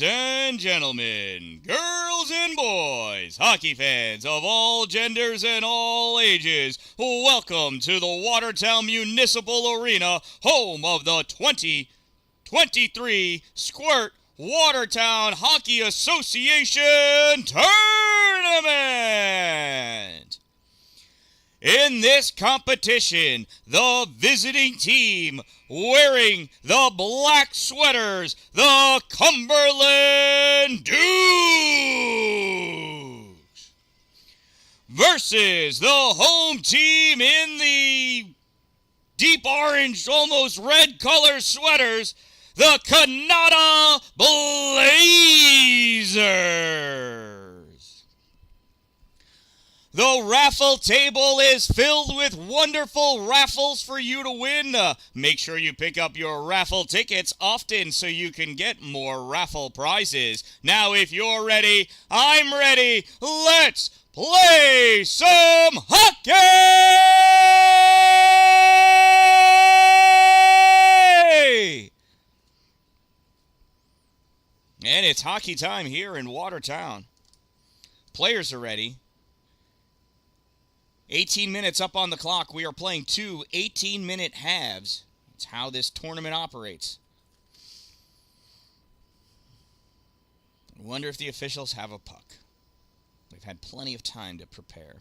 Ladies and gentlemen, girls and boys, hockey fans of all genders and all ages, welcome to the Watertown Municipal Arena, home of the 2023 Squirt Watertown Hockey Association Tournament. In this competition, the visiting team wearing the black sweaters, the Cumberland Dukes, versus the home team in the deep orange, almost red color sweaters, the Kanata Blazers. The raffle table is filled with wonderful raffles for you to win. Make sure you pick up your raffle tickets often so you can get more raffle prizes. Now, if you're ready, I'm ready. Let's play some hockey! And it's hockey time here in Watertown. Players are ready. 18 minutes up on the clock. We are playing two 18-minute halves. That's how this tournament operates. I wonder if the officials have a puck. They've had plenty of time to prepare.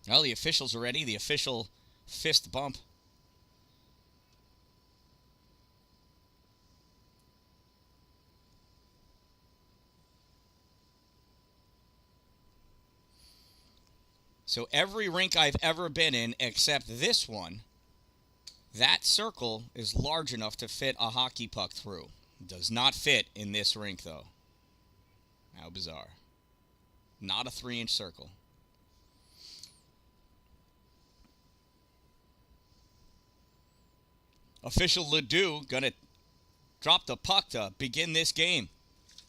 Well, the officials are ready. The official fist bump. So every rink I've ever been in, except this one, that circle is large enough to fit a hockey puck through. It does not fit in this rink, though. How bizarre. Not a 3-inch circle. Official Ledoux gonna drop the puck to begin this game.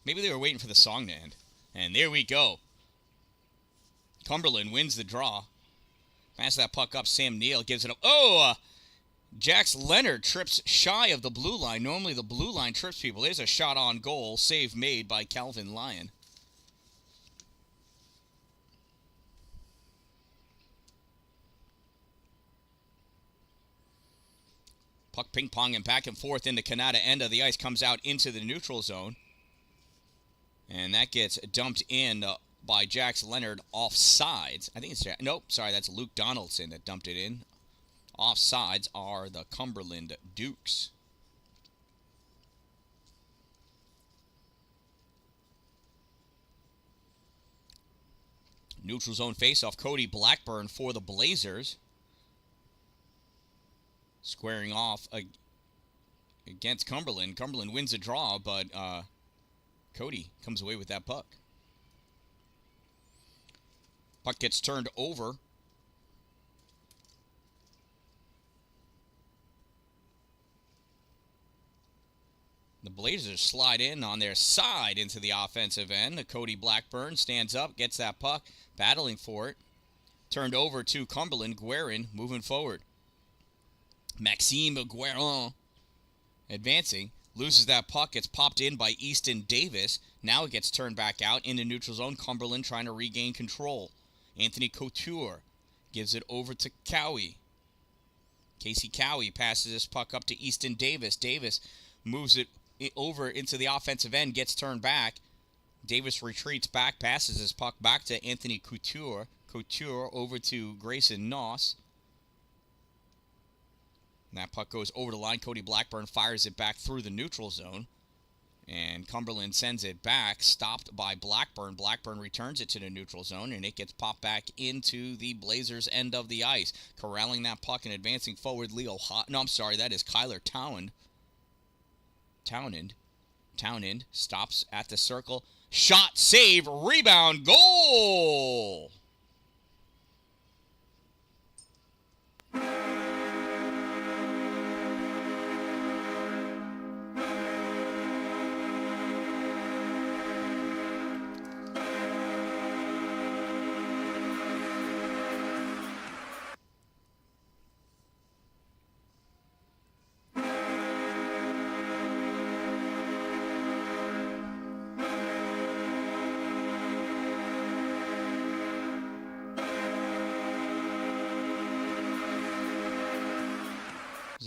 Maybe they were waiting for the song to end. And there we go. Cumberland wins the draw. Pass that puck up. Sam Neal gives it up. Jax Leonard trips shy of the blue line. Normally the blue line trips people. There's a shot on goal. Save made by Calvin Lyon. Puck ping-ponging back and forth in the Kanata end of the ice. Comes out into the neutral zone. And that gets dumped in by Jax Leonard offsides. I think it's... Nope, sorry, that's Luke Donaldson that dumped it in. Offsides are the Cumberland Dukes. Neutral zone faceoff. Cody Blackburn for the Blazers. Squaring off against Cumberland. Cumberland wins a draw, but Cody comes away with that puck. Puck gets turned over. The Blazers slide in on their side into the offensive end. Cody Blackburn stands up, gets that puck, battling for it. Turned over to Cumberland. Guerin moving forward. Maxime Guerin advancing. Loses that puck. Gets popped in by Easton Davis. Now it gets turned back out into neutral zone. Cumberland trying to regain control. Anthony Couture gives it over to Cowie. Casey Cowie passes this puck up to Easton Davis. Davis moves it over into the offensive end, gets turned back. Davis retreats back, passes his puck back to Anthony Couture. Couture over to Grayson Noss. And that puck goes over the line. Cody Blackburn fires it back through the neutral zone. And Cumberland sends it back, stopped by Blackburn. Blackburn returns it to the neutral zone, and it gets popped back into the Blazers' end of the ice. Corralling that puck and advancing forward, that is Kyler Townend stops at the circle. Shot, save, rebound, goal!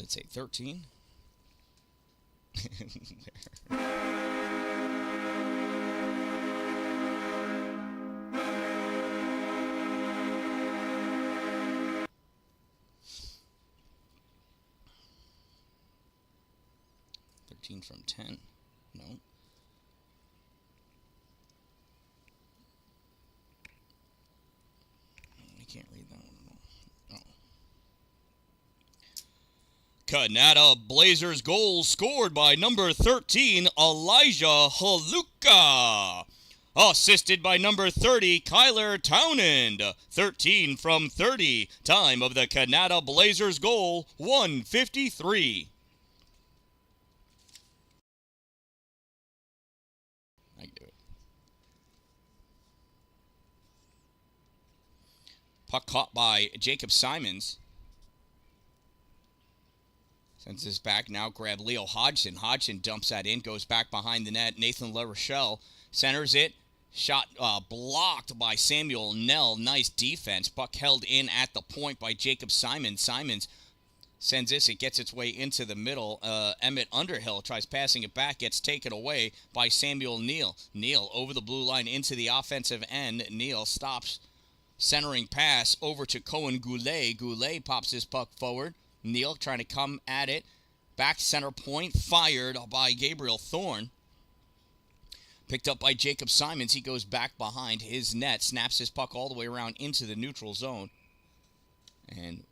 Let's say 13. 13 from 10. No. I can't read that one at all. Kanata Blazers goal scored by number 13, Elijah Haluka. Assisted by number 30, Kyler Townend. 13 from 30. Time of the Kanata Blazers goal, 1:53. I can do it. Puck caught by Jacob Simons. Sends this back, now grab Leo Hodgson. Hodgson dumps that in, goes back behind the net. Nathan LaRochelle centers it. Shot blocked by Samuel Nell. Nice defense. Puck held in at the point by Jacob Simons. Simons sends this. It gets its way into the middle. Emmett Underhill tries passing it back. Gets taken away by Samuel Neal. Neal over the blue line into the offensive end. Neal stops. Centering pass over to Cohen Goulet. Goulet pops his puck forward. Neal trying to come at it. Back center point. Fired by Gabriel Thorne. Picked up by Jacob Simons. He goes back behind his net. Snaps his puck all the way around into the neutral zone. And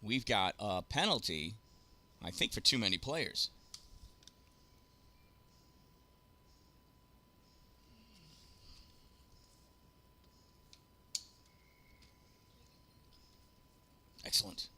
we've got a penalty, I think, for too many players. Excellent.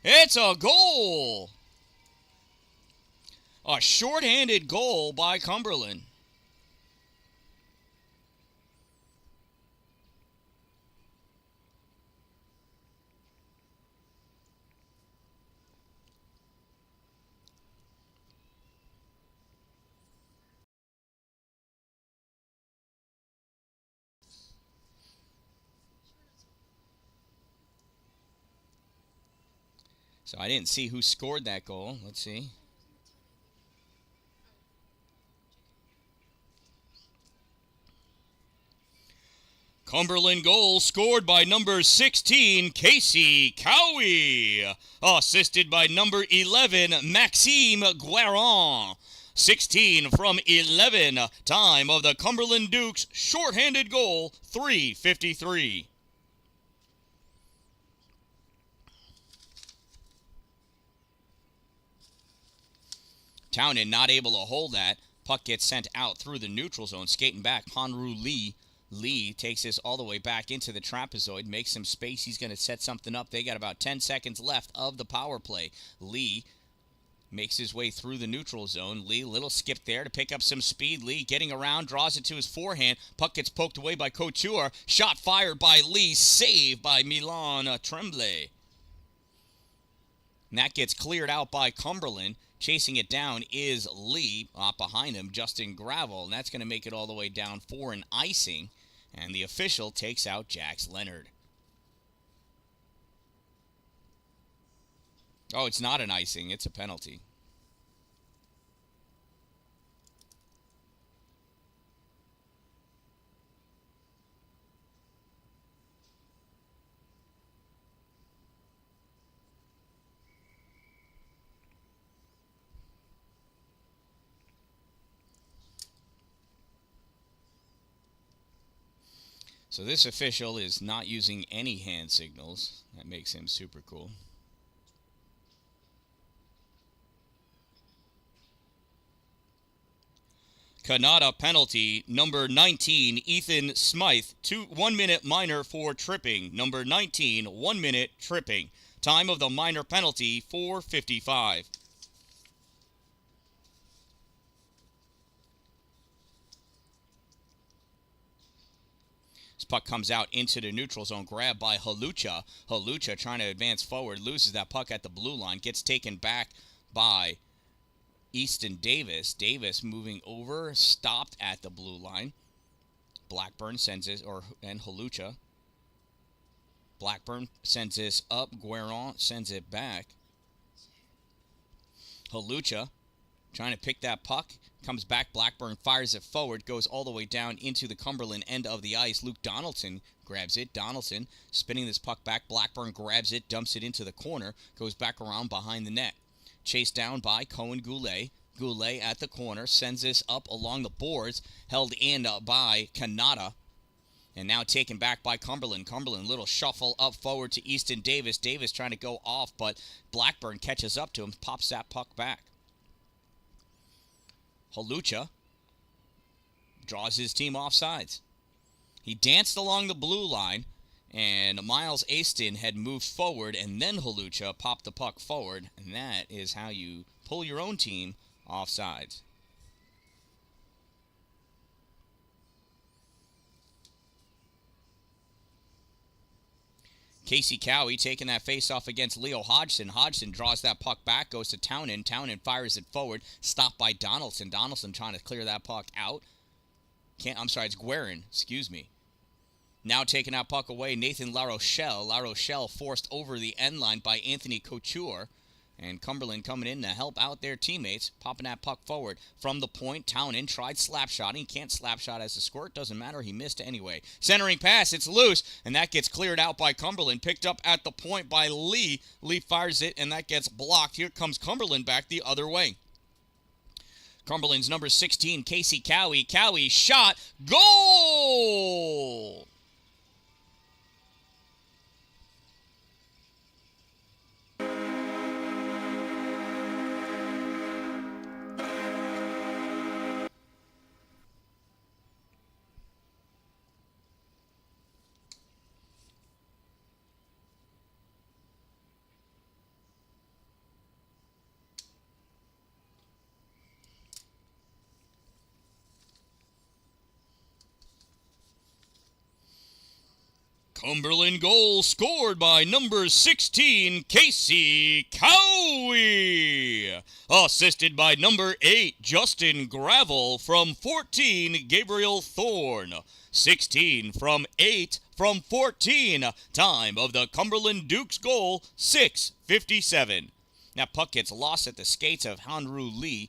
It's a goal! A shorthanded goal by Cumberland. So I didn't see who scored that goal. Let's see. Cumberland goal scored by number 16, Casey Cowie. Assisted by number 11, Maxime Guerin. 16 from 11. Time of the Cumberland Dukes shorthanded goal, 3:53. Townend not able to hold that. Puck gets sent out through the neutral zone. Skating back, Ponru Lee. Lee takes this all the way back into the trapezoid, makes some space. He's going to set something up. They got about 10 seconds left of the power play. Lee makes his way through the neutral zone. Lee, little skip there to pick up some speed. Lee getting around, draws it to his forehand. Puck gets poked away by Couture. Shot fired by Lee, saved by Milan Tremblay. And that gets cleared out by Cumberland. Chasing it down is Lee. Behind him, Justin Gravel. And that's going to make it all the way down for an icing. And the official takes out Jax Leonard. Oh, it's not an icing. It's a penalty. So this official is not using any hand signals. That makes him super cool. Kanata penalty, number 19, Ethan Smythe, 1 minute minor for tripping. Number 19, 1 minute tripping. Time of the minor penalty, 4:55. This puck comes out into the neutral zone, grabbed by Halucha. Halucha trying to advance forward, loses that puck at the blue line, gets taken back by Easton Davis. Davis moving over, stopped at the blue line. Blackburn sends it, and Halucha. Blackburn sends this up. Guerin sends it back. Halucha trying to pick that puck. Comes back. Blackburn fires it forward. Goes all the way down into the Cumberland end of the ice. Luke Donaldson grabs it. Donaldson spinning this puck back. Blackburn grabs it. Dumps it into the corner. Goes back around behind the net. Chased down by Cohen Goulet. Goulet at the corner. Sends this up along the boards. Held in by Kanata. And now taken back by Cumberland. Cumberland, little shuffle up forward to Easton Davis. Davis trying to go off, but Blackburn catches up to him. Pops that puck back. Halucha draws his team off sides. He danced along the blue line, and Miles Aston had moved forward, and then Halucha popped the puck forward, and that is how you pull your own team off sides. Casey Cowie taking that face-off against Leo Hodgson. Hodgson draws that puck back, goes to Townend. Townend fires it forward, stopped by Donaldson. Donaldson trying to clear that puck out. It's Guerin, excuse me. Now taking that puck away, Nathan LaRochelle. LaRochelle forced over the end line by Anthony Couture. And Cumberland coming in to help out their teammates, popping that puck forward. From the point, Townend tried slap shotting. He can't slap shot as a Squirt. Doesn't matter. He missed anyway. Centering pass. It's loose. And that gets cleared out by Cumberland. Picked up at the point by Lee. Lee fires it, and that gets blocked. Here comes Cumberland back the other way. Cumberland's number 16, Casey Cowie. Cowie shot. Goal! Cumberland goal scored by number 16, Casey Cowie. Assisted by number 8, Justin Gravel. From 14, Gabriel Thorne. 16 from 8 from 14. Time of the Cumberland Dukes goal, 6:57. That puck gets lost at the skates of Hanru Lee.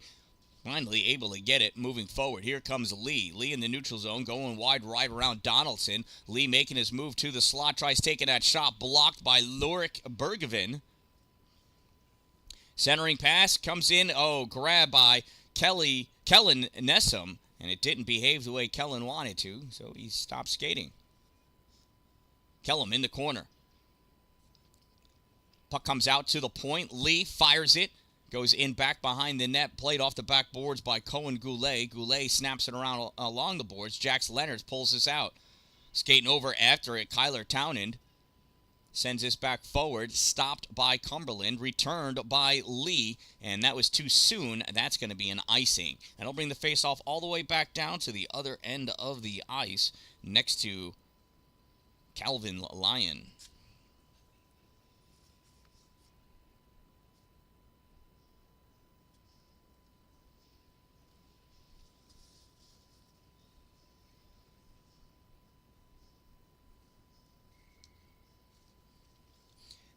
Finally able to get it moving forward. Here comes Lee. Lee in the neutral zone going wide right around Donaldson. Lee making his move to the slot. Tries taking that shot. Blocked by Lorik Bergevin. Centering pass comes in. Grab by Kellen Nessum. And it didn't behave the way Kellen wanted to. So he stopped skating. Kellum in the corner. Puck comes out to the point. Lee fires it. Goes in back behind the net, played off the backboards by Cohen Goulet. Goulet snaps it around along the boards. Jax Leonard pulls this out. Skating over after it, Kyler Townend sends this back forward. Stopped by Cumberland, returned by Lee, and that was too soon. That's going to be an icing. That'll bring the face-off all the way back down to the other end of the ice next to Calvin Lyon.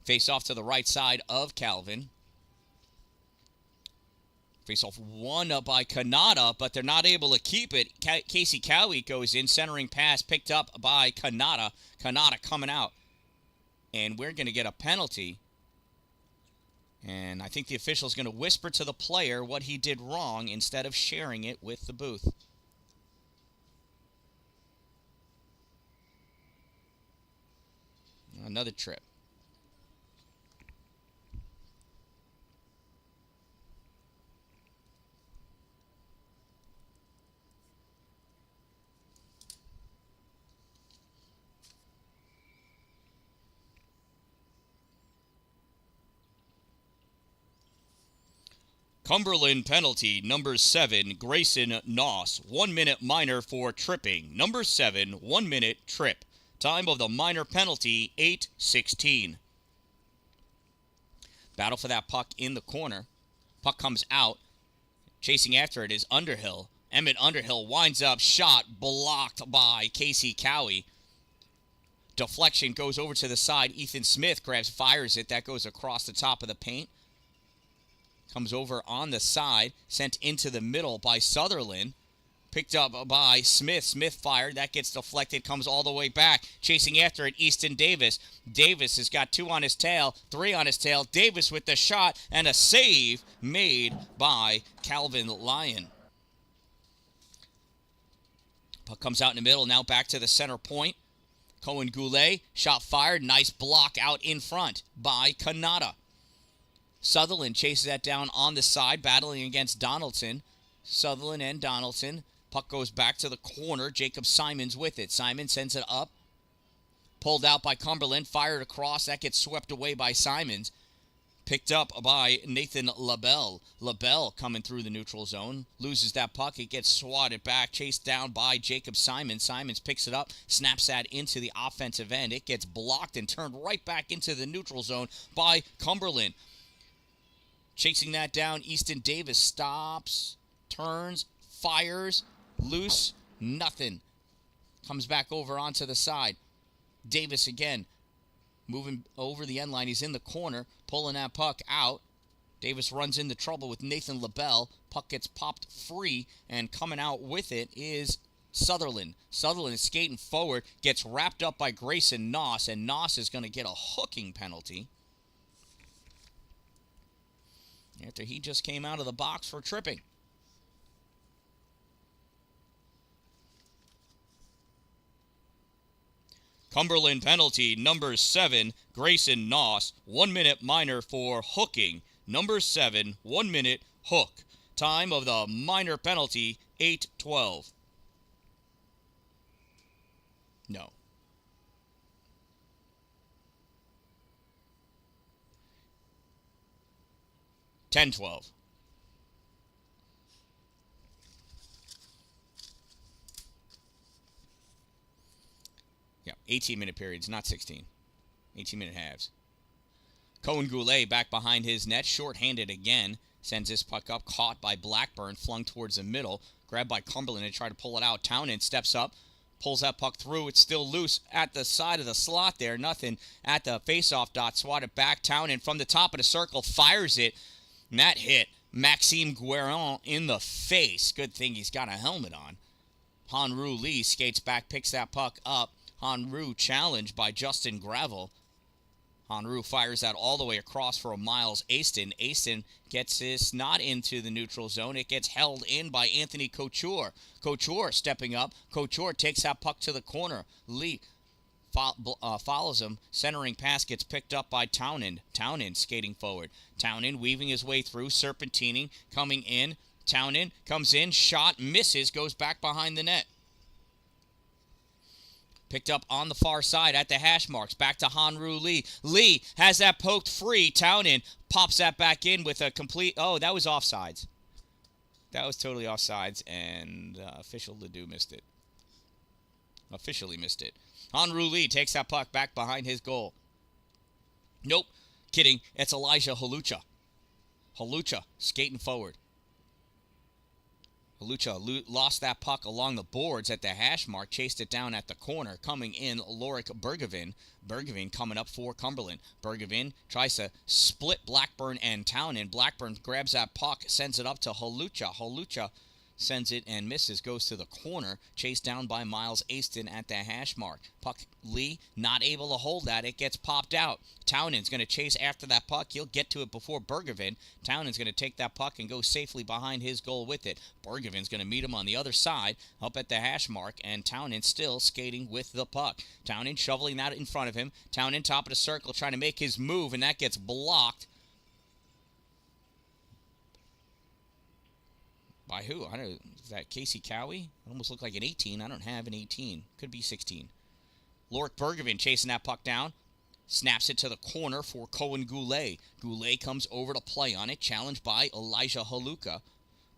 Face off to the right side of Calvin. Face off won up by Kanata, but they're not able to keep it. Casey Cowie goes in, centering pass picked up by Kanata. Kanata coming out. And we're going to get a penalty. And I think the official's going to whisper to the player what he did wrong instead of sharing it with the booth. Another trip. Cumberland penalty, number 7, Grayson Noss. 1 minute minor for tripping. Number 7, 1 minute trip. Time of the minor penalty, 8:16. Battle for that puck in the corner. Puck comes out. Chasing after it is Underhill. Emmett Underhill winds up, shot blocked by Casey Cowie. Deflection goes over to the side. Ethan Smith fires it. That goes across the top of the paint. Comes over on the side, sent into the middle by Sutherland. Picked up by Smith. Smith fired. That gets deflected, comes all the way back. Chasing after it, Easton Davis. Davis has got 2 on his tail, 3 on his tail. Davis with the shot, and a save made by Calvin Lyon. Puck comes out in the middle, now back to the center point. Cohen Goulet, shot fired. Nice block out in front by Kanata. Sutherland chases that down on the side, battling against Donaldson. Sutherland and Donaldson. Puck goes back to the corner. Jacob Simons with it. Simon sends it up. Pulled out by Cumberland. Fired across. That gets swept away by Simons. Picked up by Nathan LaBelle. LaBelle coming through the neutral zone. Loses that puck. It gets swatted back. Chased down by Jacob Simons. Simons picks it up. Snaps that into the offensive end. It gets blocked and turned right back into the neutral zone by Cumberland. Chasing that down, Easton Davis stops, turns, fires, loose, nothing. Comes back over onto the side. Davis again, moving over the end line. He's in the corner, pulling that puck out. Davis runs into trouble with Nathan LaBelle. Puck gets popped free, and coming out with it is Sutherland. Sutherland is skating forward, gets wrapped up by Grayson Noss, and Noss is going to get a hooking penalty after he just came out of the box for tripping. Cumberland penalty, number 7, Grayson Noss. 1 minute minor for hooking. Number 7, 1 minute hook. Time of the minor penalty, 8:12. No. $10-12. Yeah, 18-minute periods, not 16. 18-minute halves. Cohen Goulet back behind his net, short-handed again. Sends this puck up, caught by Blackburn, flung towards the middle. Grabbed by Cumberland and tried to pull it out. Townend steps up, pulls that puck through. It's still loose at the side of the slot there. Nothing at the face-off dot. Swat it back. Townend from the top of the circle fires it. And that hit Maxime Guérin in the face. Good thing he's got a helmet on. Hanru Lee skates back, picks that puck up. Hanru challenged by Justin Gravel. Hanru fires that all the way across for a Miles Aston. Aston gets this not into the neutral zone. It gets held in by Anthony Couture. Couture stepping up. Couture takes that puck to the corner. Lee follows him. Centering pass gets picked up by Townend. Townend skating forward. Townend weaving his way through, serpentining, coming in. Townend comes in, shot, misses, goes back behind the net. Picked up on the far side at the hash marks. Back to Hanru Lee. Lee has that poked free. Townend pops that back in with a complete... Oh, that was offsides. That was totally offsides, and official Ledoux missed it. Officially missed it. Hanru Lee takes that puck back behind his goal. Nope. Kidding. It's Elijah Halucha. Halucha skating forward. Halucha lost that puck along the boards at the hash mark, chased it down at the corner. Coming in, Lorik Bergevin. Bergevin coming up for Cumberland. Bergevin tries to split Blackburn and Townend. Blackburn grabs that puck, sends it up to Halucha. Halucha sends it and misses, goes to the corner, chased down by Miles Aston at the hash mark. Puck, Lee, not able to hold that. It gets popped out. Townend's going to chase after that puck. He'll get to it before Bergevin. Townend's going to take that puck and go safely behind his goal with it. Bergevin's going to meet him on the other side, up at the hash mark, and Townend still skating with the puck. Townend shoveling that in front of him. Townend top of the circle trying to make his move, and that gets blocked. By who? I don't know. Is that Casey Cowie? It almost looked like an 18. I don't have an 18. Could be 16. Lorik Bergevin chasing that puck down. Snaps it to the corner for Cohen Goulet. Goulet comes over to play on it. Challenged by Elijah Haluka.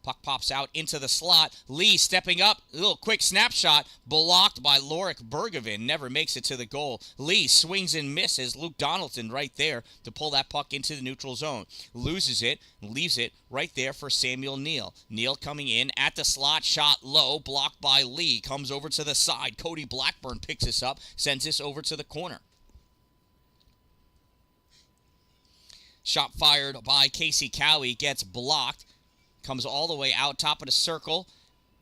Puck pops out into the slot. Lee stepping up. A little quick snapshot. Blocked by Lorik Bergevin. Never makes it to the goal. Lee swings and misses. Luke Donaldson right there to pull that puck into the neutral zone. Loses it. Leaves it right there for Samuel Neal. Neal coming in at the slot. Shot low. Blocked by Lee. Comes over to the side. Cody Blackburn picks this up. Sends this over to the corner. Shot fired by Casey Cowie. Gets blocked. Comes all the way out, top of the circle.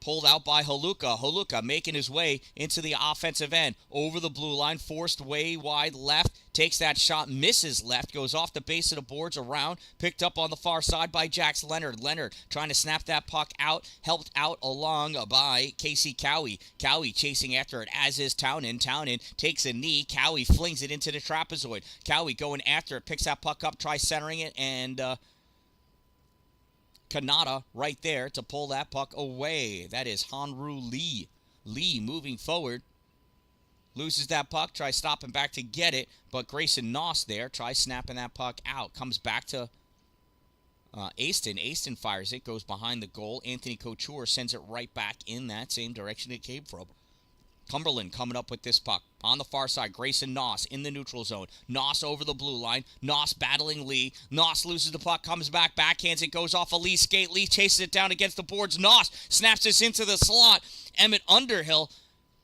Pulled out by Haluka. Haluka making his way into the offensive end. Over the blue line, forced way wide left. Takes that shot, misses left. Goes off the base of the boards around. Picked up on the far side by Jax Leonard. Leonard trying to snap that puck out. Helped out along by Casey Cowie. Cowie chasing after it, as is Townend. Townend takes a knee. Cowie flings it into the trapezoid. Cowie going after it. Picks that puck up, tries centering it, and Kanata right there to pull that puck away. That is Hanru Lee. Lee moving forward. Loses that puck. Tries stopping back to get it. But Grayson Noss there. Tries snapping that puck out. Comes back to Aston. Aston fires it. Goes behind the goal. Anthony Couture sends it right back in that same direction it came from. Cumberland coming up with this puck. On the far side, Grayson Noss in the neutral zone. Noss over the blue line. Noss battling Lee. Noss loses the puck, comes back, backhands it, goes off a Lee skate. Lee chases it down against the boards. Noss snaps this into the slot. Emmett Underhill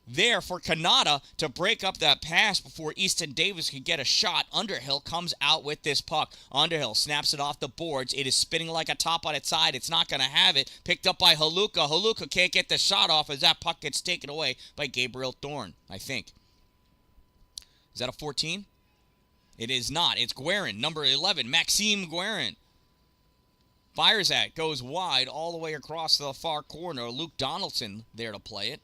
there for Kanata to break up that pass before Easton Davis could get a shot. Underhill comes out with this puck. Underhill snaps it off the boards. It is spinning like a top on its side. It's not going to have it. Picked up by Haluka. Haluka can't get the shot off as that puck gets taken away by Gabriel Thorne, I think. Is that a 14? It is not. It's Guerin, number 11, Maxime Guerin. Fires that, goes wide all the way across the far corner. Luke Donaldson there to play it.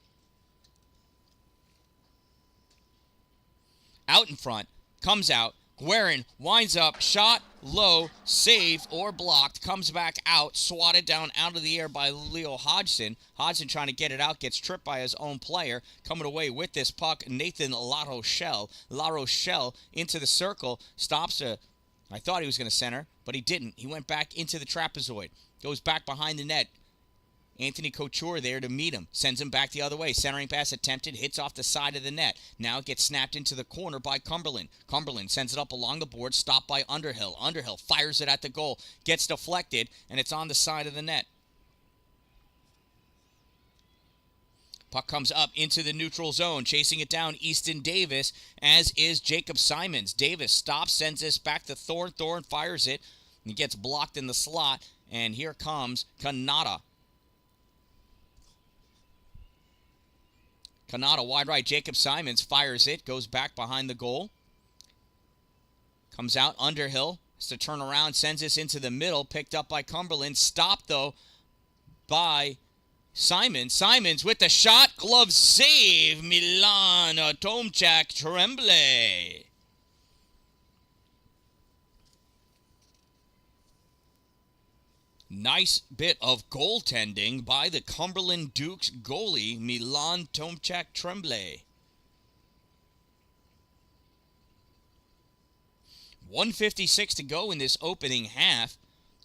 Out in front, comes out. Guerin winds up, shot, low, saved or blocked, comes back out, swatted down out of the air by Leo Hodgson. Hodgson trying to get it out, gets tripped by his own player. Coming away with this puck, Nathan La Rochelle. La Rochelle into the circle, stops I thought he was going to center, but he didn't. He went back into the trapezoid, goes back behind the net. Anthony Couture there to meet him. Sends him back the other way. Centering pass attempted. Hits off the side of the net. Now it gets snapped into the corner by Cumberland. Cumberland sends it up along the board. Stopped by Underhill. Underhill fires it at the goal. Gets deflected, and it's on the side of the net. Puck comes up into the neutral zone. Chasing it down, Easton Davis, as is Jacob Simons. Davis stops, sends this back to Thorne. Thorne fires it. He gets blocked in the slot, and here comes Kanata. Kanata wide right. Jacob Simons fires it. Goes back behind the goal. Comes out. Underhill has to turn around. Sends this into the middle. Picked up by Cumberland. Stopped, though, by Simons. Simons with the shot. Glove save. Milan Tomchak Tremblay. Nice bit of goaltending by the Cumberland Dukes goalie, Milan Tomchak Tremblay. 1:56 to go in this opening half.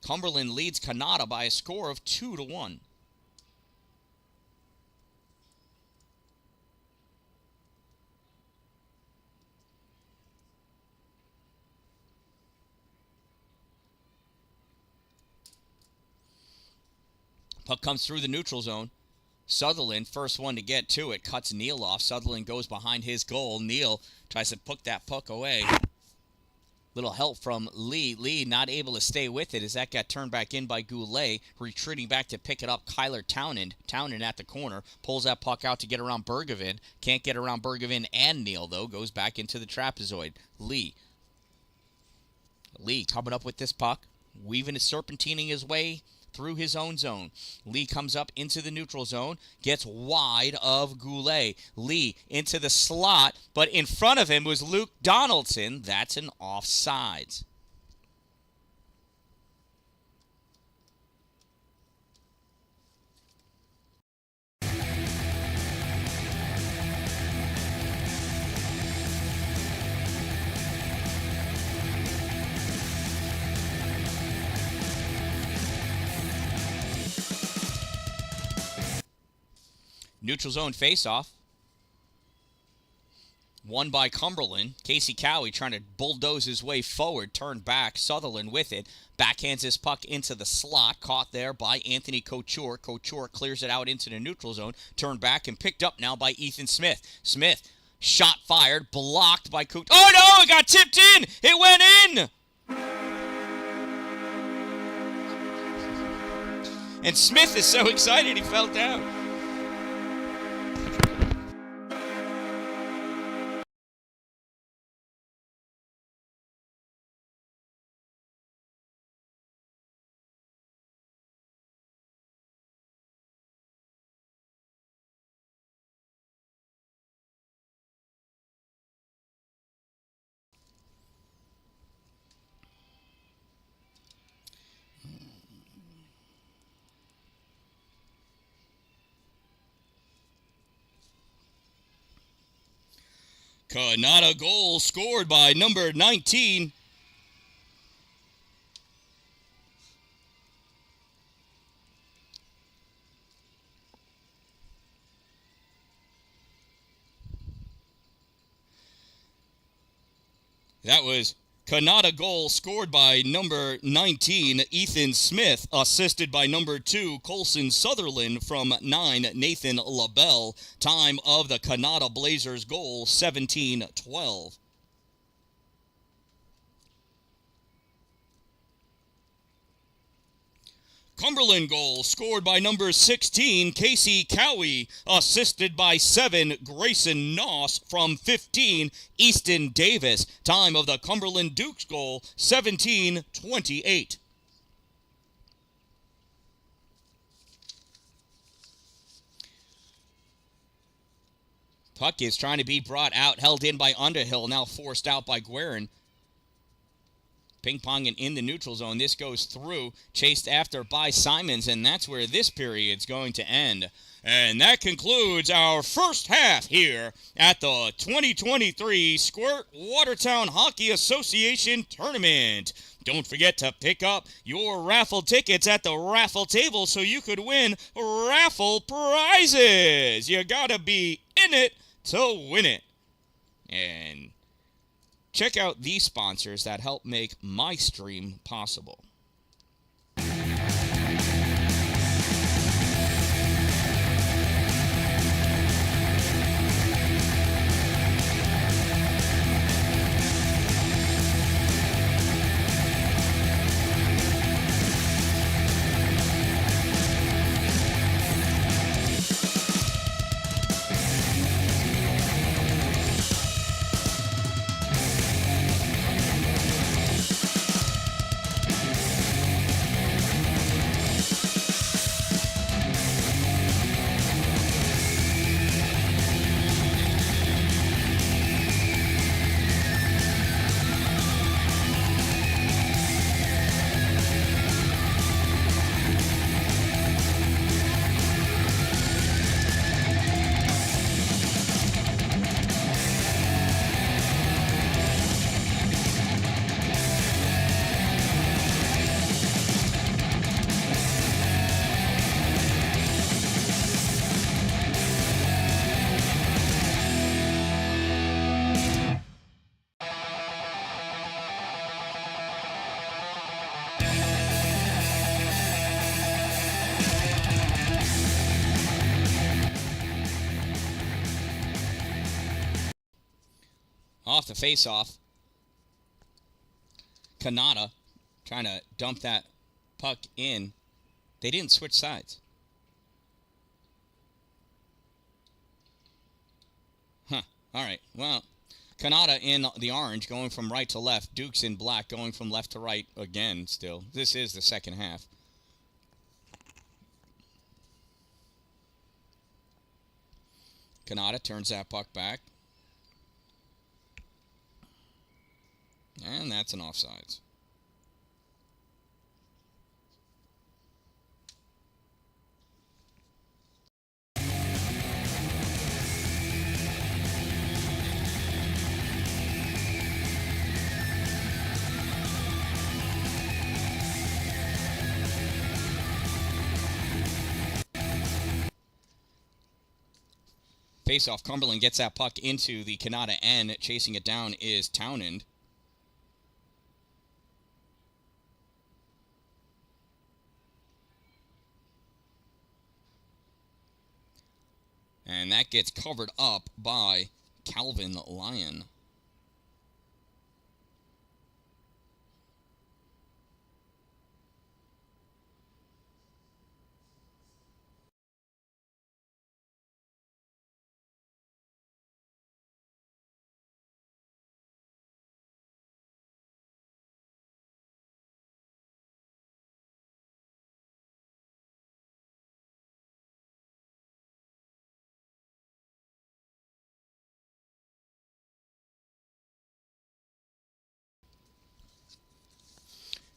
Cumberland leads Kanata by a score of 2-1. Puck comes through the neutral zone. Sutherland, first one to get to it, cuts Neal off. Sutherland goes behind his goal. Neal tries to put that puck away. Little help from Lee. Lee not able to stay with it as that got turned back in by Goulet. Retreating back to pick it up, Kyler Townend. Townend at the corner. Pulls that puck out to get around Bergevin. Can't get around Bergevin and Neal, though. Goes back into the trapezoid. Lee. Lee coming up with this puck. Weaving and serpentining his way through his own zone. Lee comes up into the neutral zone, gets wide of Goulet. Lee into the slot, but in front of him was Luke Donaldson. That's an offsides. Neutral zone faceoff. Won by Cumberland. Casey Cowie trying to bulldoze his way forward. Turned back. Sutherland with it. Backhands his puck into the slot. Caught there by Anthony Couture. Couture clears it out into the neutral zone. Turned back and picked up now by Ethan Smith. Smith, shot fired. Blocked by Couture. Oh no! It got tipped in! It went in! And Smith is so excited he fell down. Kanata goal scored by number 19. That was Kanata goal scored by number 19, Ethan Smith, assisted by number 2, Colson Sutherland from 9, Nathan LaBelle. Time of the Kanata Blazers goal, 17-12. Cumberland goal scored by number 16, Casey Cowie, assisted by 7, Grayson Noss from 15, Easton Davis. Time of the Cumberland Dukes goal, 17-28. Puck is trying to be brought out, held in by Underhill, now forced out by Guerin. Ping-ponging in the neutral zone. This goes through, chased after by Simons, and that's where this period's going to end. And that concludes our first half here at the 2023 Squirt Watertown Hockey Association Tournament. Don't forget to pick up your raffle tickets at the raffle table so you could win raffle prizes. You gotta be in it to win it. And check out these sponsors that help make my stream possible. Off the face-off. Kanata trying to dump that puck in. They didn't switch sides. Huh. All right. Well, Kanata in the orange going from right to left. Duke's in black going from left to right again still. This is the second half. Kanata turns that puck back. And that's an offsides. Faceoff, Cumberland gets that puck into the Kanata end. Chasing it down is Townend. And that gets covered up by Calvin Lyon.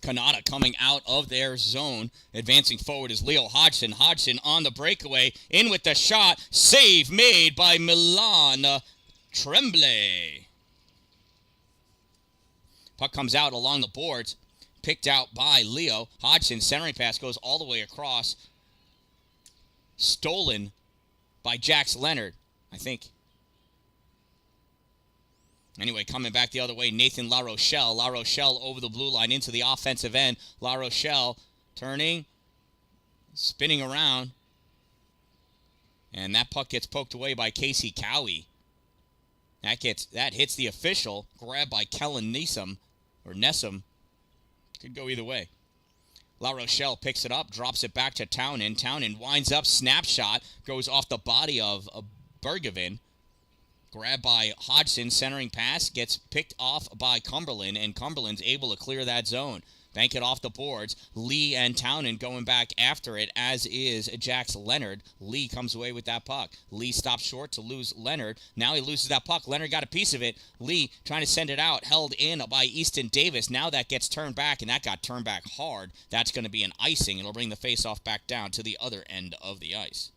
Kanata coming out of their zone. Advancing forward is Leo Hodgson. Hodgson on the breakaway. In with the shot. Save made by Milan Tremblay. Puck comes out along the boards. Picked out by Leo. Hodgson centering pass goes all the way across. Stolen by Jax Leonard, I think. Anyway, coming back the other way, Nathan La Rochelle. La Rochelle over the blue line into the offensive end. La Rochelle turning, spinning around. And that puck gets poked away by Casey Cowie. That hits the official. Grabbed by Kellen Nessum. Could go either way. La Rochelle picks it up, drops it back to Townend. Townend winds up, snapshot, goes off the body of Bergevin. Grabbed by Hodgson, centering pass, gets picked off by Cumberland, and Cumberland's able to clear that zone. Bank it off the boards. Lee and Townend going back after it, as is Jax Leonard. Lee comes away with that puck. Lee stops short to lose Leonard. Now he loses that puck. Leonard got a piece of it. Lee trying to send it out, held in by Easton Davis. Now that gets turned back, and that got turned back hard. That's going to be an icing. It'll bring the faceoff back down to the other end of the ice.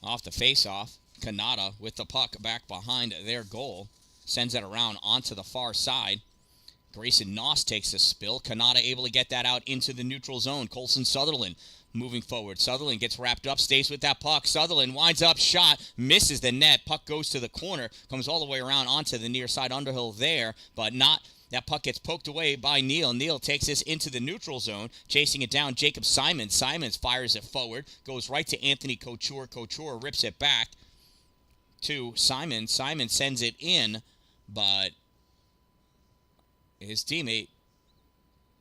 Off the face-off, Kanata with the puck back behind their goal. Sends it around onto the far side. Grayson Noss takes a spill. Kanata able to get that out into the neutral zone. Colson Sutherland moving forward. Sutherland gets wrapped up, stays with that puck. Sutherland winds up, shot, misses the net. Puck goes to the corner, comes all the way around onto the near side Underhill there, but not... That puck gets poked away by Neal. Neal takes this into the neutral zone, chasing it down. Jacob Simons. Simons fires it forward, goes right to Anthony Couture. Couture rips it back to Simons. Simons sends it in, but his teammate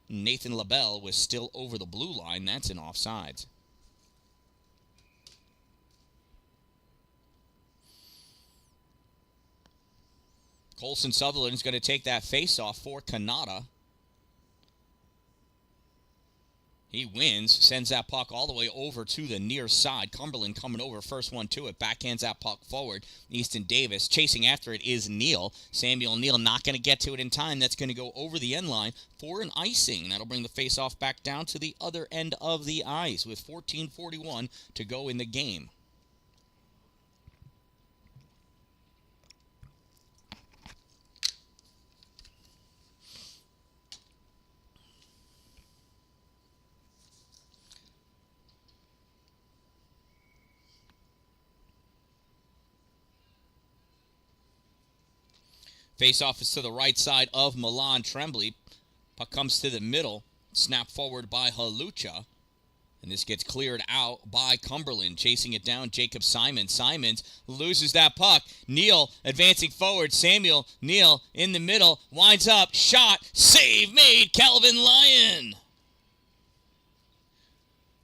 Nathan LaBelle was still over the blue line. That's an offsides. Colson Sutherland is going to take that face-off for Kanata. He wins, sends that puck all the way over to the near side. Cumberland coming over, first one to it, backhands that puck forward. Easton Davis chasing after it is Neal. Samuel Neal not going to get to it in time. That's going to go over the end line for an icing. That'll bring the face-off back down to the other end of the ice with 14:41 to go in the game. Faceoff is to the right side of Milan Tremblay. Puck comes to the middle. Snap forward by Halucha. And this gets cleared out by Cumberland. Chasing it down, Jacob Simons. Simons loses that puck. Neal advancing forward. Samuel Neal in the middle. Winds up. Shot. Save made. Calvin Lyon.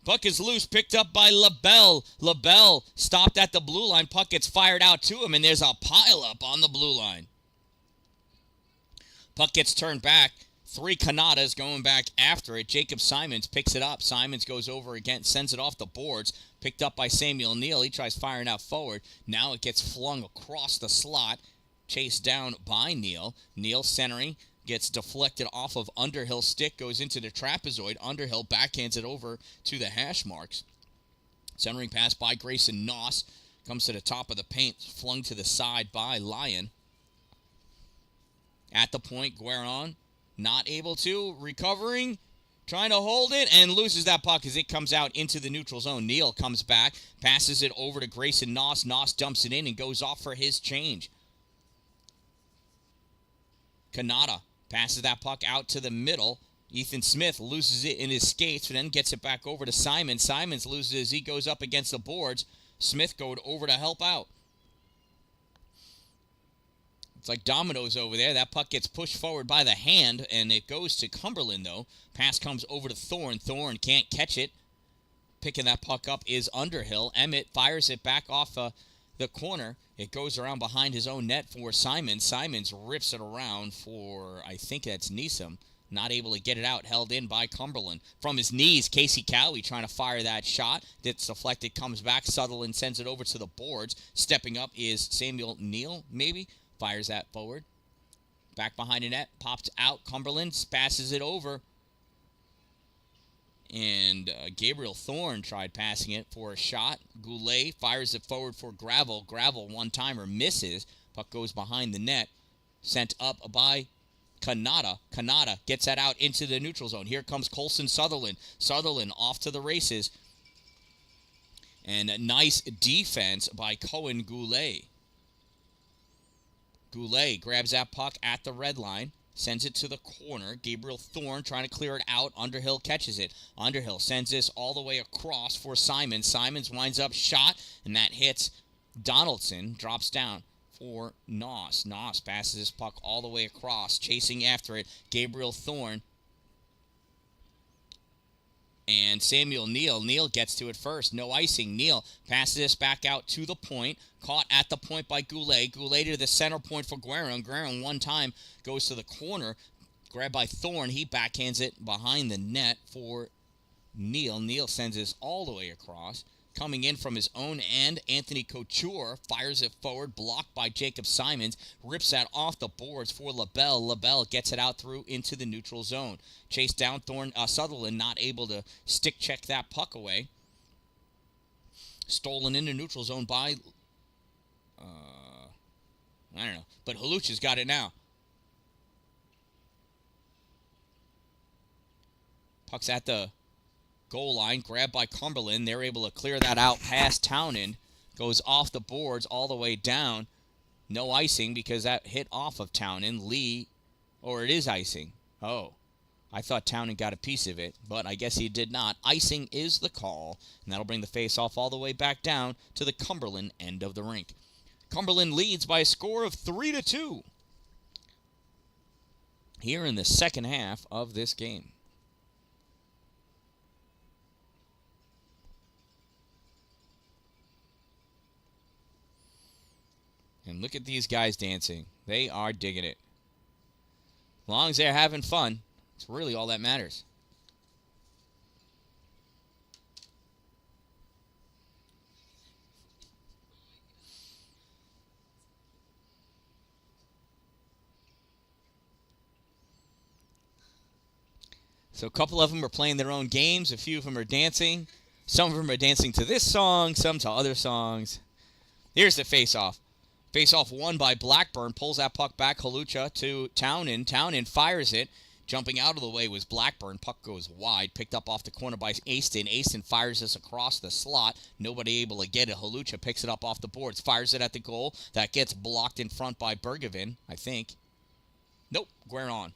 Puck is loose. Picked up by LaBelle. LaBelle stopped at the blue line. Puck gets fired out to him. And there's a pileup on the blue line. Puck gets turned back. 3 Kanatas going back after it. Jacob Simons picks it up. Simons goes over again, sends it off the boards. Picked up by Samuel Neal. He tries firing out forward. Now it gets flung across the slot. Chased down by Neal. Neal centering. Gets deflected off of Underhill's stick. Goes into the trapezoid. Underhill backhands it over to the hash marks. Centering pass by Grayson Noss. Comes to the top of the paint. Flung to the side by Lyon. At the point, Guerin. Not able to. Recovering. Trying to hold it. And loses that puck as it comes out into the neutral zone. Neal comes back. Passes it over to Grayson Noss. Noss dumps it in and goes off for his change. Kanata passes that puck out to the middle. Ethan Smith loses it in his skates. Then gets it back over to Simon. Simons loses as he goes up against the boards. Smith goes over to help out. It's like dominoes over there. That puck gets pushed forward by the hand, and it goes to Cumberland, though. Pass comes over to Thorne. Thorne can't catch it. Picking that puck up is Underhill. Emmett fires it back off the corner. It goes around behind his own net for Simons. Simons rips it around for, I think that's Neeson. Not able to get it out. Held in by Cumberland. From his knees, Casey Cowie trying to fire that shot. It's deflected, comes back. Sutherland sends it over to the boards. Stepping up is Samuel Neal, maybe. Fires that forward. Back behind the net. Pops out. Cumberland passes it over. And Gabriel Thorne tried passing it for a shot. Goulet fires it forward for Gravel. Gravel, one-timer, misses. Puck goes behind the net. Sent up by Kanata. Kanata gets that out into the neutral zone. Here comes Colson Sutherland. Sutherland off to the races. And a nice defense by Cohen Goulet. Goulet grabs that puck at the red line, sends it to the corner. Gabriel Thorne trying to clear it out. Underhill catches it. Underhill sends this all the way across for Simons. Simons winds up shot, and that hits Donaldson. Drops down for Noss. Noss passes this puck all the way across, chasing after it. Gabriel Thorne. And Samuel Neal. Neal gets to it first. No icing. Neal passes this back out to the point. Caught at the point by Goulet. Goulet to the center point for Guerin. Guerin one time goes to the corner. Grabbed by Thorne. He backhands it behind the net for Neal. Neal sends this all the way across. Coming in from his own end, Anthony Couture fires it forward, blocked by Jacob Simons, rips that off the boards for LaBelle. LaBelle gets it out through into the neutral zone. Chased down Sutherland, not able to stick check that puck away. Stolen in the neutral zone by, I don't know, but Halucha's got it now. Puck's at the goal line, grabbed by Cumberland. They're able to clear that out past Townend. Goes off the boards all the way down. No icing because that hit off of Townend. Lee, or it is icing. Oh, I thought Townend got a piece of it, but I guess he did not. Icing is the call, and that'll bring the face-off all the way back down to the Cumberland end of the rink. Cumberland leads by a score of 3-2 here in the second half of this game. And look at these guys dancing. They are digging it. As long as they're having fun, it's really all that matters. So a couple of them are playing their own games. A few of them are dancing. Some of them are dancing to this song, some to other songs. Here's the face-off. Face-off won by Blackburn. Pulls that puck back. Halucha to Townend. Townend fires it. Jumping out of the way was Blackburn. Puck goes wide. Picked up off the corner by Aston. Aston fires this across the slot. Nobody able to get it. Halucha picks it up off the boards. Fires it at the goal. That gets blocked in front by Bergevin, I think. Nope, Guerin.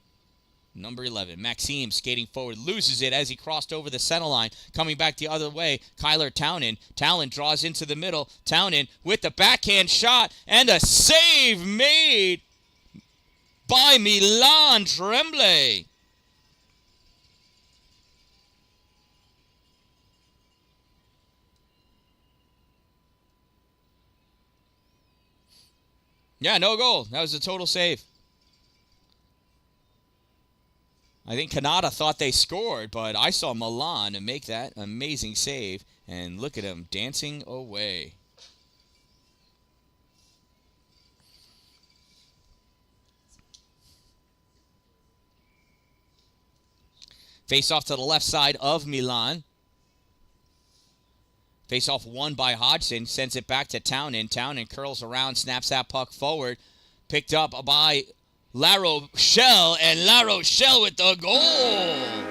Number 11, Maxime skating forward, loses it as he crossed over the center line. Coming back the other way, Kyler Townend. Talon draws into the middle. Townend with the backhand shot, and a save made by Milan Tremblay. Yeah, no goal. That was a total save. I think Kanata thought they scored, but I saw Milan make that amazing save. And look at him dancing away. Face off to the left side of Milan. Face off won by Hodgson. Sends it back to Townend. Townend curls around, snaps that puck forward. Picked up by La Rochelle, and La Rochelle with the goal.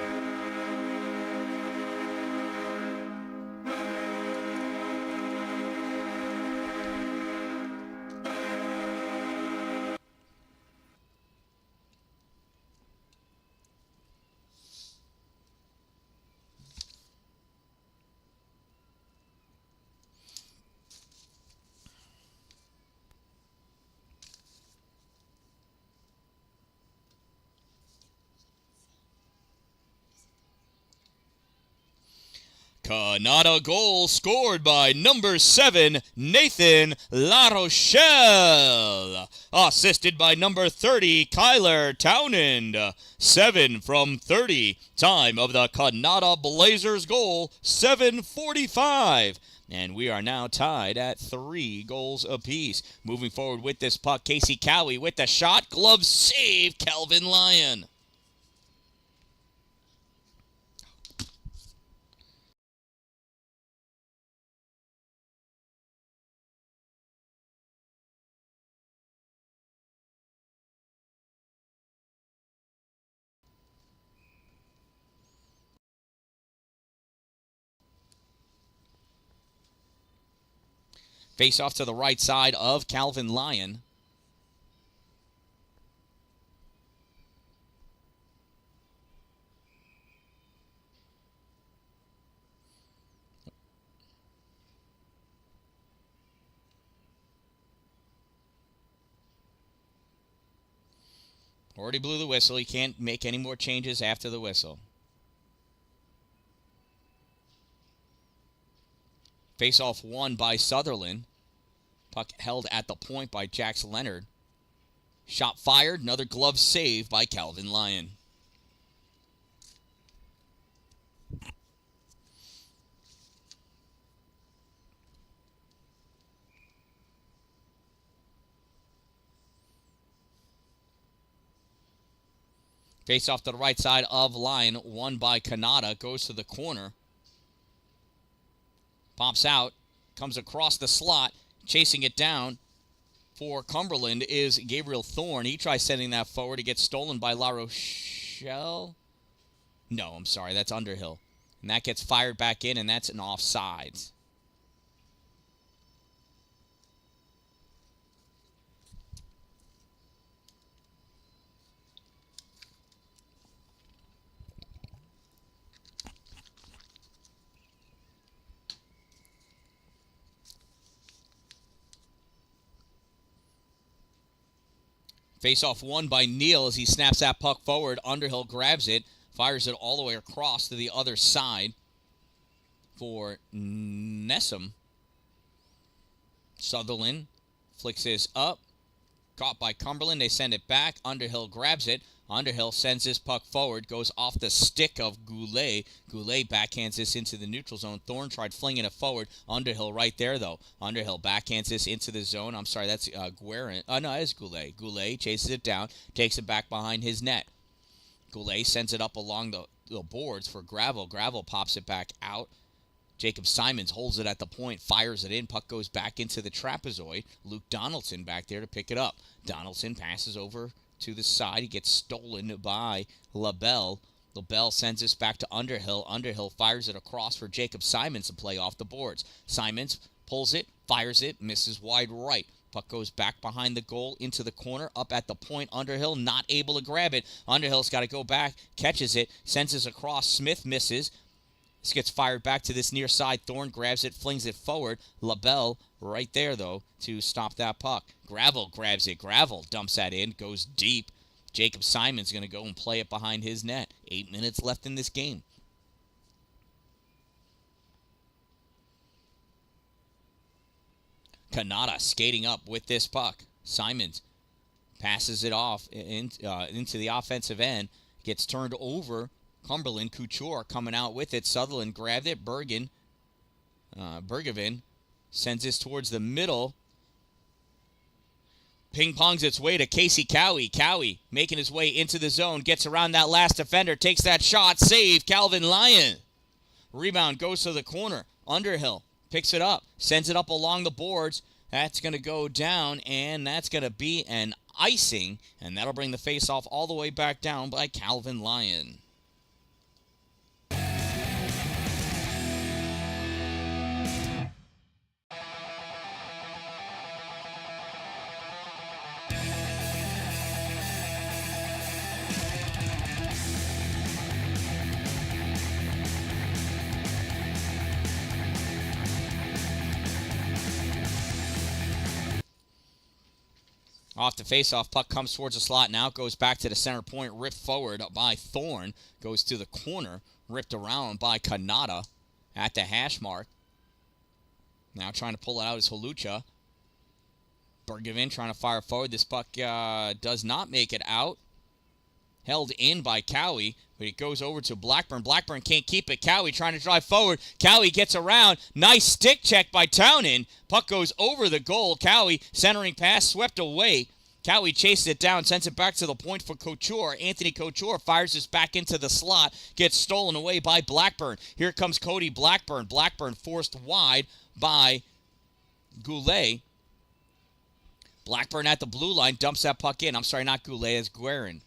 Kanata goal scored by number 7, Nathan La Rochelle. Assisted by number 30, Kyler Townend. 7 from 30. Time of the Kanata Blazers goal, 7:45. And we are now tied at 3 goals apiece. Moving forward with this puck, Casey Cowie with the shot. Glove save, Calvin Lyon. Face off to the right side of Calvin Lyon. Already blew the whistle. He can't make any more changes after the whistle. Face-off won by Sutherland. Puck held at the point by Jax Leonard. Shot fired. Another glove save by Calvin Lyon. Face off to the right side of Lyon. Won by Kanata. Goes to the corner. Pops out. Comes across the slot. Chasing it down for Cumberland is Gabriel Thorne. He tries sending that forward. He gets stolen by La Rochelle. No, I'm sorry. That's Underhill. And that gets fired back in, and that's an offsides. Face-off won by Neal as he snaps that puck forward. Underhill grabs it, fires it all the way across to the other side for Nessum. Sutherland flicks this up. Caught by Cumberland. They send it back. Underhill grabs it. Underhill sends this puck forward. Goes off the stick of Goulet. Goulet backhands this into the neutral zone. Thorne tried flinging it forward. Underhill right there, though. Underhill backhands this into the zone. I'm sorry, that's Guerin. Oh, no, it is Goulet. Goulet chases it down. Takes it back behind his net. Goulet sends it up along the boards for Gravel. Gravel pops it back out. Jacob Simons holds it at the point, fires it in. Puck goes back into the trapezoid. Luke Donaldson back there to pick it up. Donaldson passes over to the side. He gets stolen by LaBelle. LaBelle sends this back to Underhill. Underhill fires it across for Jacob Simons to play off the boards. Simons pulls it, fires it, misses wide right. Puck goes back behind the goal into the corner, up at the point. Underhill not able to grab it. Underhill's got to go back, catches it, sends it across. Smith misses. This gets fired back to this near side. Thorne grabs it, flings it forward. LaBelle right there, though, to stop that puck. Gravel grabs it. Gravel dumps that in, goes deep. Jacob Simon's going to go and play it behind his net. 8 minutes left in this game. Kanata skating up with this puck. Simons passes it off into the offensive end. Gets turned over. Cumberland, Couture coming out with it. Sutherland grabbed it. Bergevin sends this towards the middle. Ping-pongs its way to Casey Cowie. Cowie making his way into the zone. Gets around that last defender. Takes that shot. Save. Calvin Lyon. Rebound goes to the corner. Underhill picks it up. Sends it up along the boards. That's going to go down, and that's going to be an icing. And that'll bring the face-off all the way back down by Calvin Lyon. Off the face-off, puck comes towards the slot now, goes back to the center point, ripped forward by Thorne, goes to the corner, ripped around by Kanata at the hash mark. Now trying to pull it out is Halucha. Bergevin trying to fire forward. This puck does not make it out. Held in by Cowie, but it goes over to Blackburn. Blackburn can't keep it. Cowie trying to drive forward. Cowie gets around. Nice stick check by Townend. Puck goes over the goal. Cowie centering pass swept away. Cowie chases it down, sends it back to the point for Couture. Anthony Couture fires this back into the slot. Gets stolen away by Blackburn. Here comes Cody Blackburn. Blackburn forced wide by Goulet. Blackburn at the blue line dumps that puck in. I'm sorry, not Goulet, it's Guerin.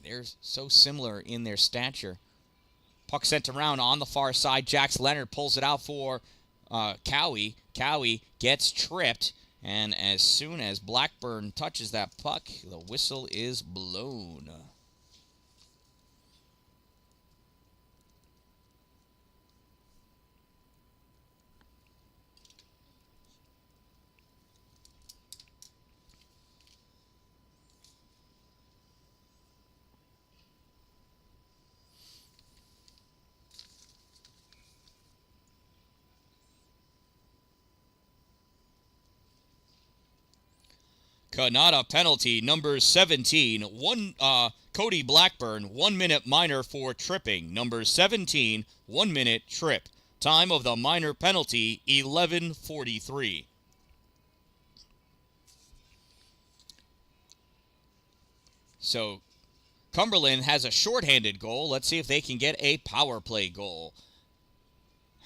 They're so similar in their stature. Puck sent around on the far side. Jax Leonard pulls it out for Cowie. Cowie gets tripped. And as soon as Blackburn touches that puck, the whistle is blown. Kanata penalty, number 17. Cody Blackburn, 1 minute minor for tripping. Number 17, 1 minute trip. Time of the minor penalty, 11:43. So, Cumberland has a shorthanded goal. Let's see if they can get a power play goal.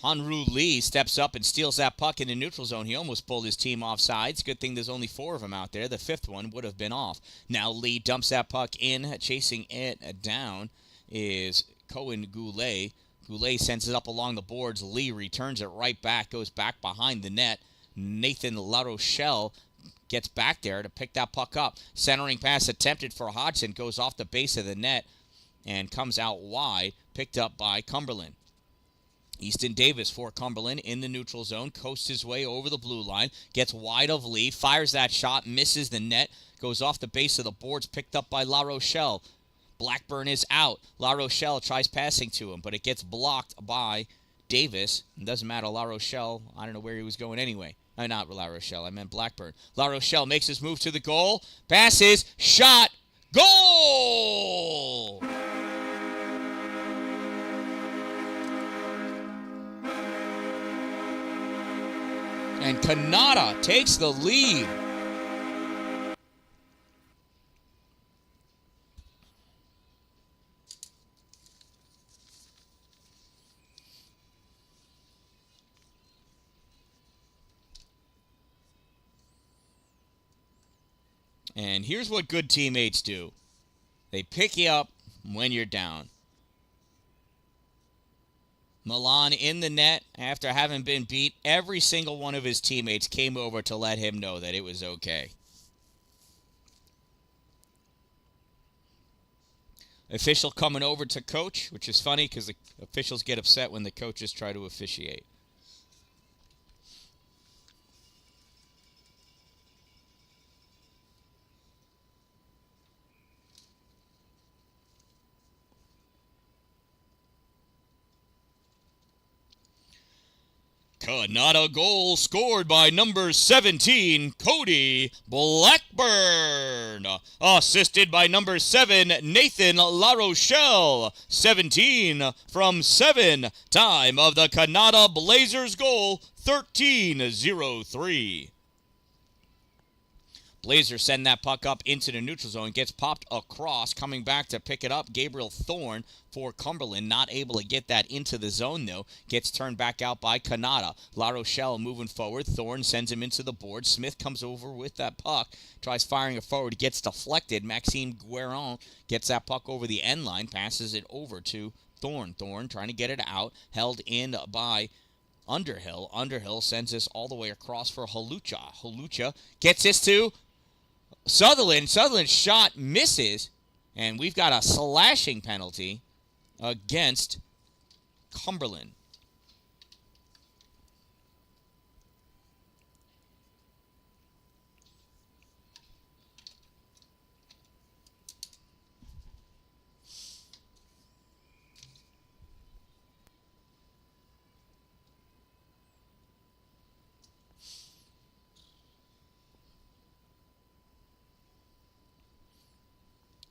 Hanru Lee steps up and steals that puck in the neutral zone. He almost pulled his team off sides. Good thing there's only 4 of them out there. The 5th one would have been off. Now Lee dumps that puck in. Chasing it down is Cohen Goulet. Goulet sends it up along the boards. Lee returns it right back. Goes back behind the net. Nathan LaRochelle gets back there to pick that puck up. Centering pass attempted for Hodgson. Goes off the base of the net and comes out wide. Picked up by Cumberland. Easton Davis for Cumberland in the neutral zone. Coasts his way over the blue line. Gets wide of Lee. Fires that shot. Misses the net. Goes off the base of the boards. Picked up by LaRochelle. Blackburn is out. LaRochelle tries passing to him, but it gets blocked by Davis. It doesn't matter. LaRochelle, I don't know where he was going anyway. Not LaRochelle. I meant Blackburn. LaRochelle makes his move to the goal. Passes. Shot. Goal! And Kanata takes the lead. And here's what good teammates do. They pick you up when you're down. Milan in the net after having been beat. Every single one of his teammates came over to let him know that it was okay. Official coming over to coach, which is funny because the officials get upset when the coaches try to officiate. Kanata goal scored by number 17, Cody Blackburn. Assisted by number 7, Nathan LaRochelle. 17 from 7. Time of the Kanata Blazers goal, 13:03. Blazers send that puck up into the neutral zone. Gets popped across. Coming back to pick it up, Gabriel Thorne for Cumberland. Not able to get that into the zone, though. Gets turned back out by Kanata. La Rochelle moving forward. Thorne sends him into the board. Smith comes over with that puck. Tries firing it forward. Gets deflected. Maxime Guérin gets that puck over the end line. Passes it over to Thorne. Thorne trying to get it out. Held in by Underhill. Underhill sends this all the way across for Halucha. Halucha gets this to Sutherland. Sutherland's shot misses, and we've got a slashing penalty against Cumberland.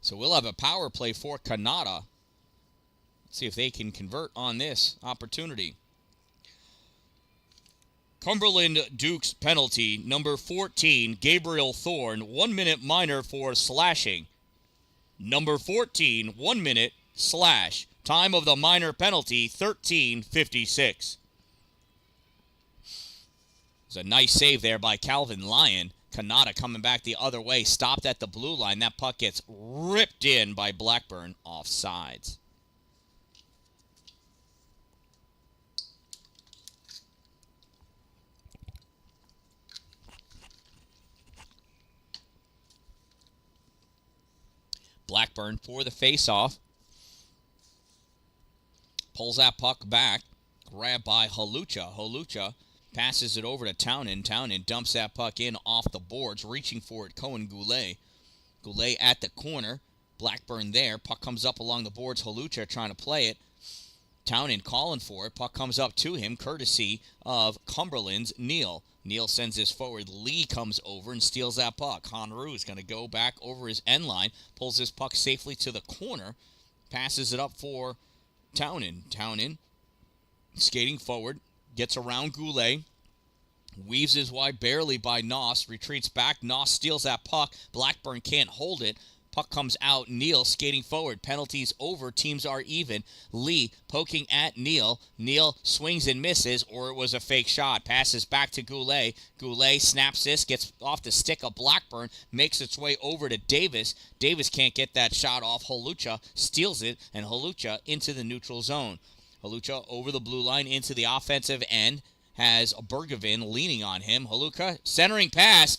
So we'll have a power play for Kanata. Let's see if they can convert on this opportunity. Cumberland Dukes penalty, number 14, Gabriel Thorne, 1 minute minor for slashing. Number 14, 1 minute, slash. Time of the minor penalty, 13:56. It's a nice save there by Calvin Lyon. Kanata coming back the other way, stopped at the blue line. That puck gets ripped in by Blackburn, offsides. Blackburn for the faceoff. Pulls that puck back. Grabbed by Halucha. Halucha passes it over to Townend. Townend dumps that puck in off the boards. Reaching for it, Cohen Goulet. Goulet at the corner. Blackburn there. Puck comes up along the boards. Halucha trying to play it. Townend calling for it. Puck comes up to him, courtesy of Cumberland's Neal. Neal sends this forward. Lee comes over and steals that puck. Hanru is going to go back over his end line. Pulls this puck safely to the corner. Passes it up for Townend. Townend skating forward. Gets around Goulet. Weaves his wide barely by Noss. Retreats back. Noss steals that puck. Blackburn can't hold it. Puck comes out. Neal skating forward. Penalties over. Teams are even. Lee poking at Neal. Neal swings and misses, or it was a fake shot. Passes back to Goulet. Goulet snaps this. Gets off the stick of Blackburn. Makes its way over to Davis. Davis can't get that shot off. Halucha steals it, and Halucha into the neutral zone. Halucha over the blue line into the offensive end. Has Bergevin leaning on him. Halucha centering pass.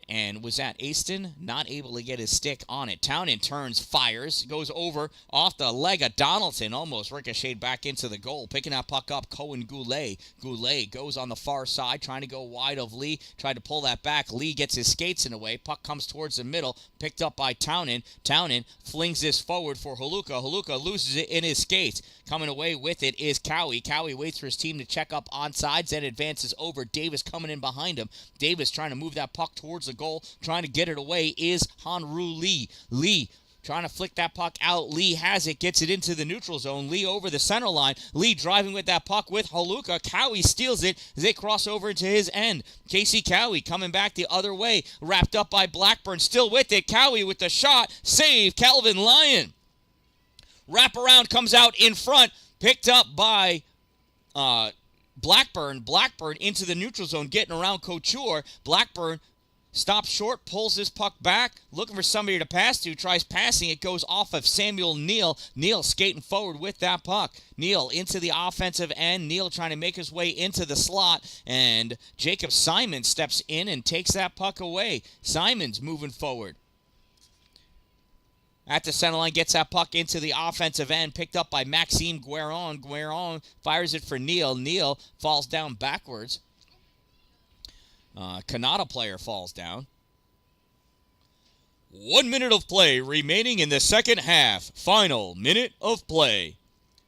And was that Aston? Not able to get his stick on it. Townend turns, fires, goes over off the leg of Donaldson. Almost ricocheted back into the goal. Picking that puck up, Cohen Goulet. Goulet goes on the far side, trying to go wide of Lee. Tried to pull that back. Lee gets his skates in the way. Puck comes towards the middle. Picked up by Townend. Townend flings this forward for Halucha. Halucha loses it in his skates. Coming away with it is Cowie. Cowie waits for his team to check up onsides, then advances over. Davis coming in behind him. Davis trying to move that puck towards the goal. Trying to get it away is Hanru Lee. Lee trying to flick that puck out. Lee has it, gets it into the neutral zone. Lee over the center line. Lee driving with that puck with Halucha. Cowie steals it as they cross over into his end. Casey Cowie coming back the other way. Wrapped up by Blackburn. Still with it. Cowie with the shot. Save Calvin Lyon. Wraparound comes out in front. Picked up by Blackburn. Blackburn into the neutral zone, getting around Couture. Blackburn Stops short, pulls this puck back, looking for somebody to pass to, tries passing. It goes off of Samuel Neal. Neal skating forward with that puck. Neal into the offensive end. Neal trying to make his way into the slot, and Jacob Simon steps in and takes that puck away. Simon's moving forward. At the center line, gets that puck into the offensive end, picked up by Maxime Guerin. Guerin fires it for Neal. Neal falls down backwards. Kanata player falls down. 1 minute of play remaining in the second half. Final minute of play.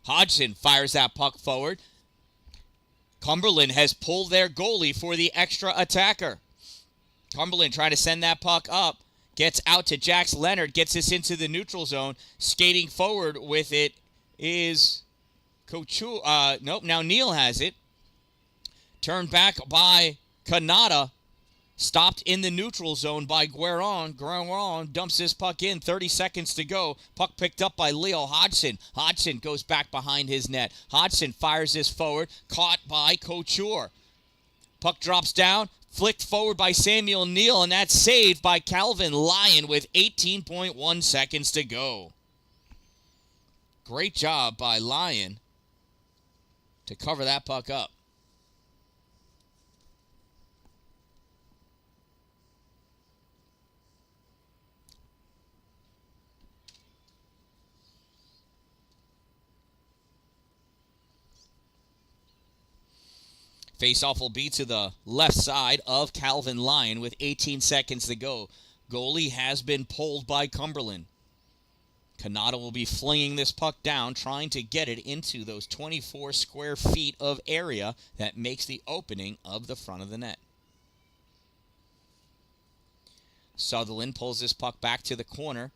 Hodgson fires that puck forward. Cumberland has pulled their goalie for the extra attacker. Cumberland trying to send that puck up. Gets out to Jax Leonard. Gets this into the neutral zone. Skating forward with it is Couture. Nope, now Neal has it. Turned back by Kanata, stopped in the neutral zone by Guerin. Guerin dumps this puck in, 30 seconds to go. Puck picked up by Leo Hodgson. Hodgson goes back behind his net. Hodgson fires this forward, caught by Couture. Puck drops down, flicked forward by Samuel Neal, and that's saved by Calvin Lyon with 18.1 seconds to go. Great job by Lyon to cover that puck up. Faceoff will be to the left side of Calvin Lyon with 18 seconds to go. Goalie has been pulled by Cumberland. Kanata will be flinging this puck down, trying to get it into those 24 square feet of area that makes the opening of the front of the net. Sutherland pulls this puck back to the corner.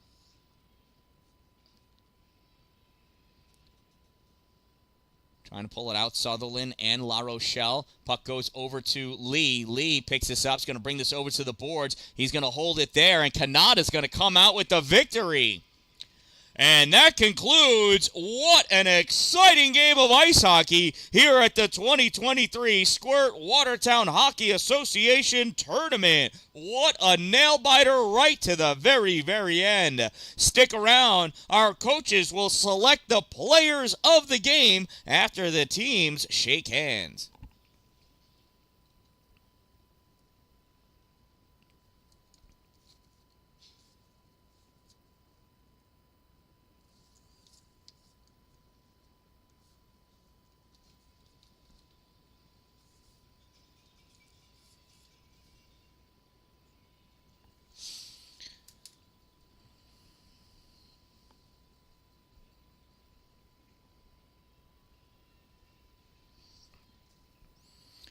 Trying to pull it out, Sutherland and La Rochelle. Puck goes over to Lee. Lee picks this up. He's going to bring this over to the boards. He's going to hold it there, and Kanata's going to come out with the victory. And that concludes what an exciting game of ice hockey here at the 2023 Squirt Watertown Hockey Association Tournament. What a nail-biter right to the very, very end. Stick around. Our coaches will select the players of the game after the teams shake hands.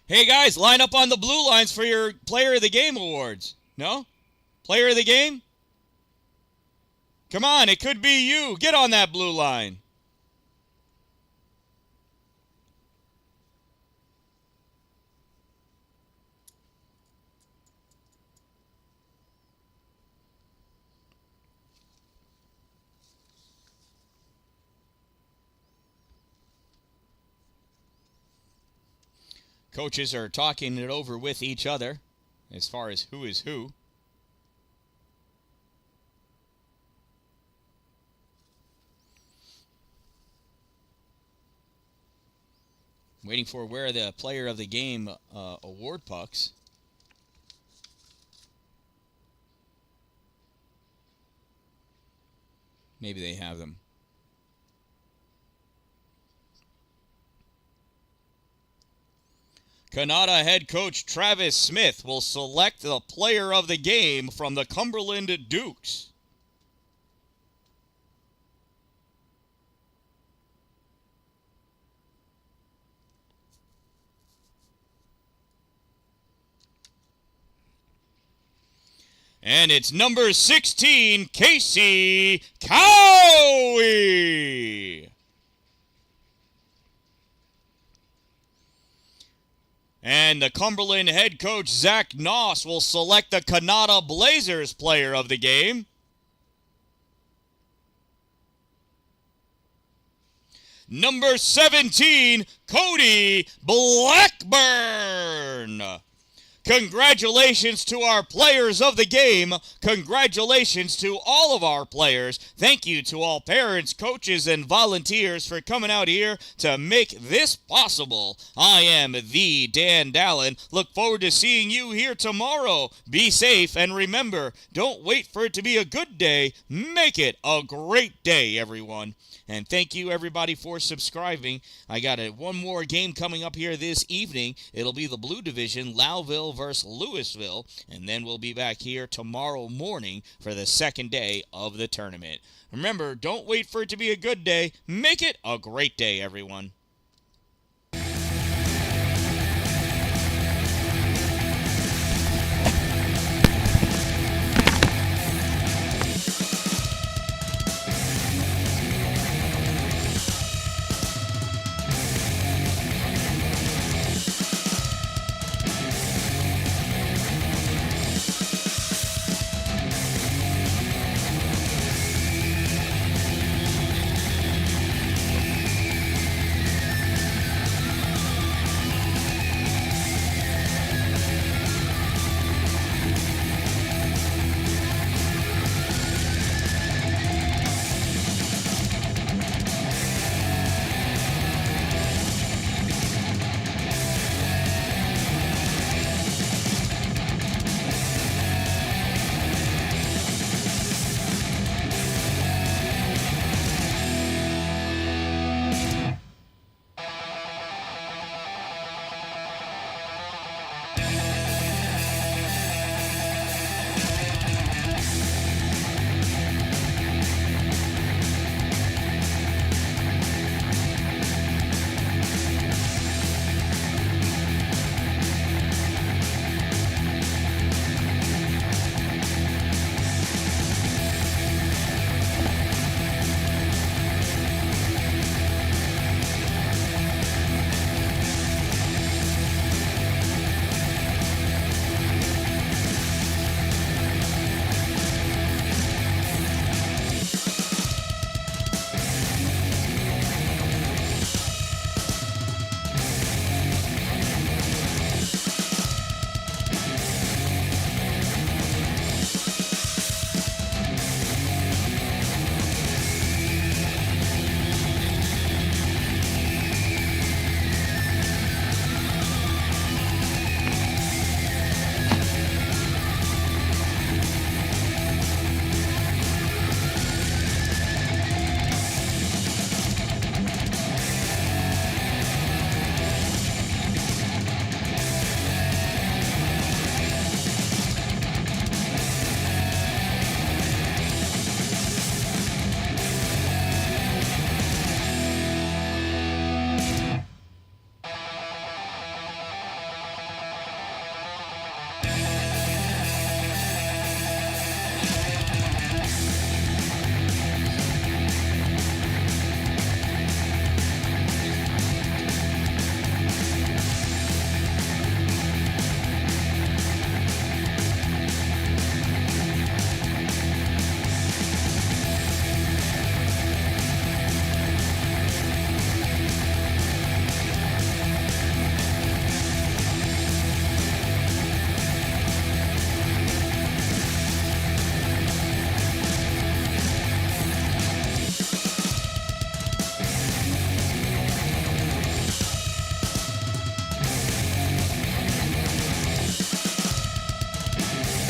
Hey guys, line up on the blue lines for your Player of the Game awards. No? Player of the Game? Come on, it could be you. Get on that blue line. Coaches are talking it over with each other as far as who is who. Waiting for where the Player of the Game award pucks. Maybe they have them. Kanata head coach Travis Smith will select the Player of the Game from the Cumberland Dukes. And it's number 16, Casey Cowie. And the Cumberland head coach, Zach Noss, will select the Kanata Blazers Player of the Game. Number 17, Cody Blackburn. Congratulations to our players of the game. Congratulations to all of our players. Thank you to all parents, coaches, and volunteers for coming out here to make this possible. I am the Dan-Dalin. Look forward to seeing you here tomorrow. Be safe, and remember, don't wait for it to be a good day. Make it a great day, everyone. And thank you, everybody, for subscribing. I got one more game coming up here this evening. It'll be the Blue Division, Lowville versus Louisville. And then we'll be back here tomorrow morning for the second day of the tournament. Remember, don't wait for it to be a good day. Make it a great day, everyone.